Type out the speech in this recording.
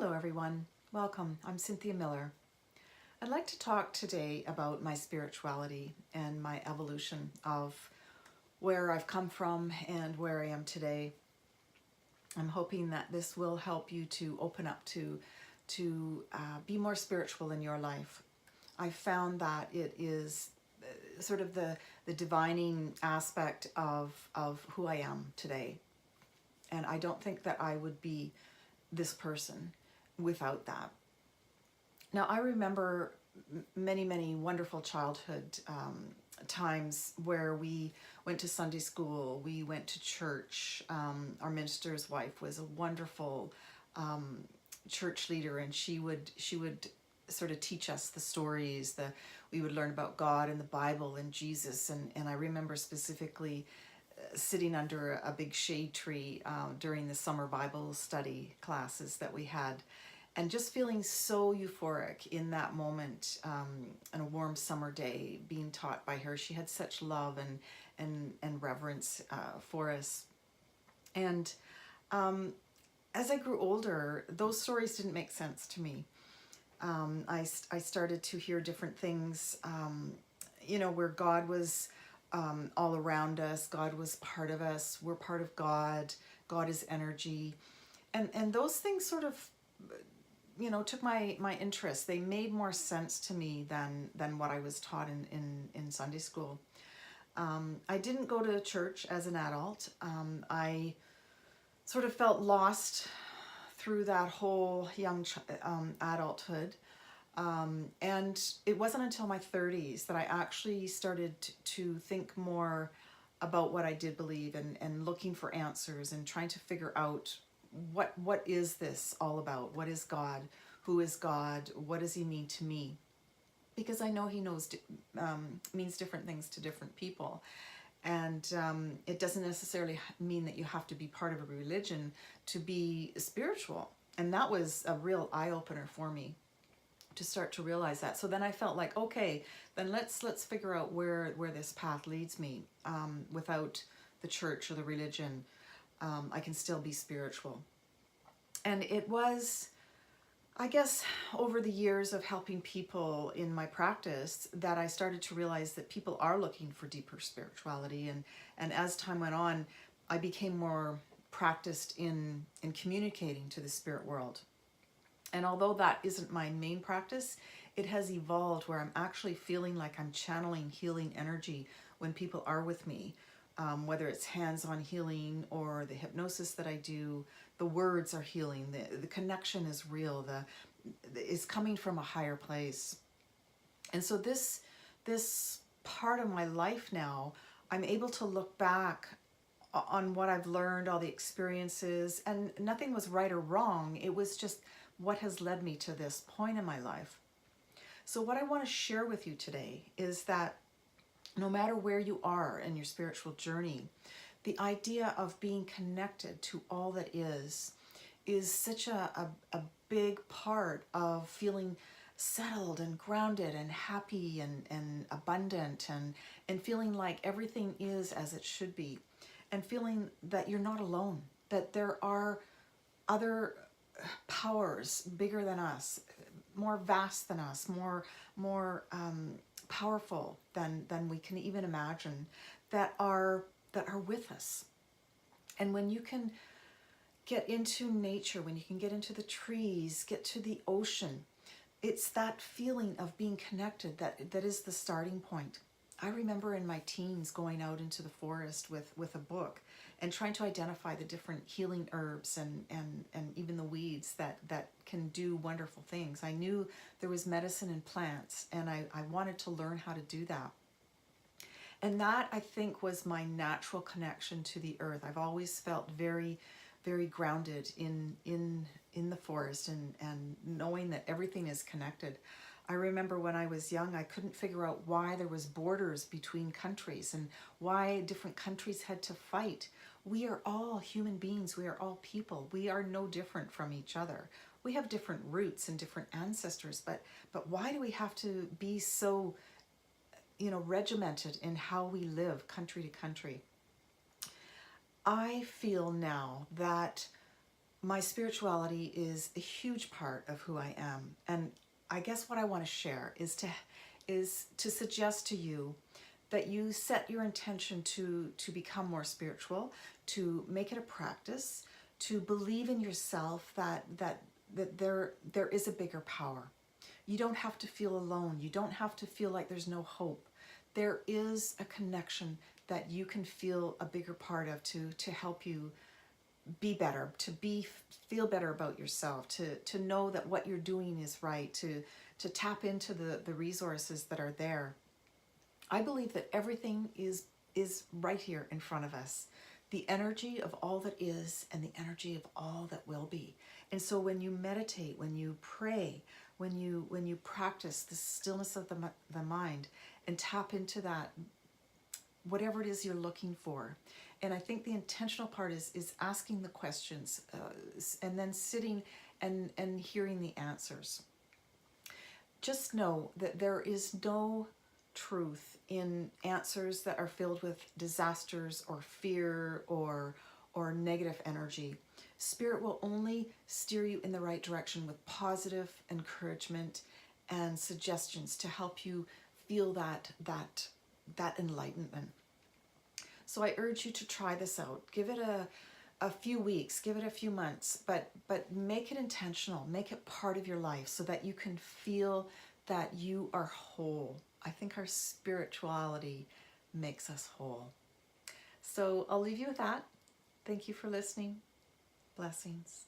Hello everyone, welcome. I'm Cynthia Miller. I'd like to talk today about my spirituality and my evolution of where I've come from and where I am today. I'm hoping that this will help you to open up to be more spiritual in your life. I found that it is sort of the divining aspect of who I am today. And I don't think that I would be this person without that. Now, I remember many wonderful childhood times where we went to Sunday school, we went to church. Our minister's wife was a wonderful church leader, and she would sort of teach us the stories. We would learn about God and the Bible and Jesus, and I remember specifically sitting under a big shade tree during the summer Bible study classes that we had, and just feeling so euphoric in that moment, on a warm summer day, being taught by her. She had such love and reverence for us. And as I grew older, those stories didn't make sense to me. I started to hear different things, where God was all around us. God was part of us. We're part of God. God is energy. And those things sort of, took my interest. They made more sense to me than what I was taught in Sunday school. I didn't go to church as an adult. I sort of felt lost through that whole young adulthood. And it wasn't until my 30s that I actually started to think more about what I did believe, and looking for answers and trying to figure out what is this all about? What is God? Who is God? What does he mean to me? Because I know he means different things to different people. And it doesn't necessarily mean that you have to be part of a religion to be spiritual. And that was a real eye-opener for me, to start to realize that. So then I felt like, okay, then let's figure out where this path leads me. Without the church or the religion, I can still be spiritual. And it was, I guess, over the years of helping people in my practice, that I started to realize that people are looking for deeper spirituality. And as time went on, I became more practiced in communicating to the spirit world. And although that isn't my main practice, it has evolved where I'm actually feeling like I'm channeling healing energy when people are with me. Whether it's hands-on healing or the hypnosis that I do, the words are healing, the connection is real, it's coming from a higher place. And so this part of my life now, I'm able to look back on what I've learned, all the experiences, and nothing was right or wrong. It was just what has led me to this point in my life. So what I want to share with you today is that no matter where you are in your spiritual journey, the idea of being connected to all that is such a big part of feeling settled and grounded and happy and abundant, and feeling like everything is as it should be, and feeling that you're not alone, that there are other powers bigger than us, more vast than us, more powerful than we can even imagine, that are with us. And when you can get into nature, when you can get into the trees, get to the ocean, it's that feeling of being connected that is the starting point. I remember in my teens going out into the forest with a book and trying to identify the different healing herbs and even the weeds that can do wonderful things. I knew there was medicine in plants, and I wanted to learn how to do that. And that, I think, was my natural connection to the earth. I've always felt very grounded in the forest, and knowing that everything is connected. I remember when I was young, I couldn't figure out why there was borders between countries and why different countries had to fight. We are all human beings. We are all people. We are no different from each other. We have different roots and different ancestors, but why do we have to be so, regimented in how we live country to country? I feel now that my spirituality is a huge part of who I am. And I guess what I want to share is to suggest to you that you set your intention to become more spiritual, to make it a practice, to believe in yourself that there is a bigger power. You don't have to feel alone. You don't have to feel like there's no hope. There is a connection that you can feel a bigger part of to help you be better, feel better about yourself, to know that what you're doing is right, to tap into the resources that are there. I believe that everything is right here in front of us. The energy of all that is and the energy of all that will be. And so when you meditate, when you pray, when you practice the stillness of the mind and tap into that, whatever it is you're looking for. And I think the intentional part is asking the questions and then sitting and hearing the answers. Just know that there is no truth in answers that are filled with disasters or fear or negative energy. Spirit will only steer you in the right direction with positive encouragement and suggestions to help you feel that enlightenment. So I urge you to try this out. Give it a few weeks, give it a few months, but make it intentional. Make it part of your life so that you can feel that you are whole. I think our spirituality makes us whole. So I'll leave you with that. Thank you for listening. Blessings.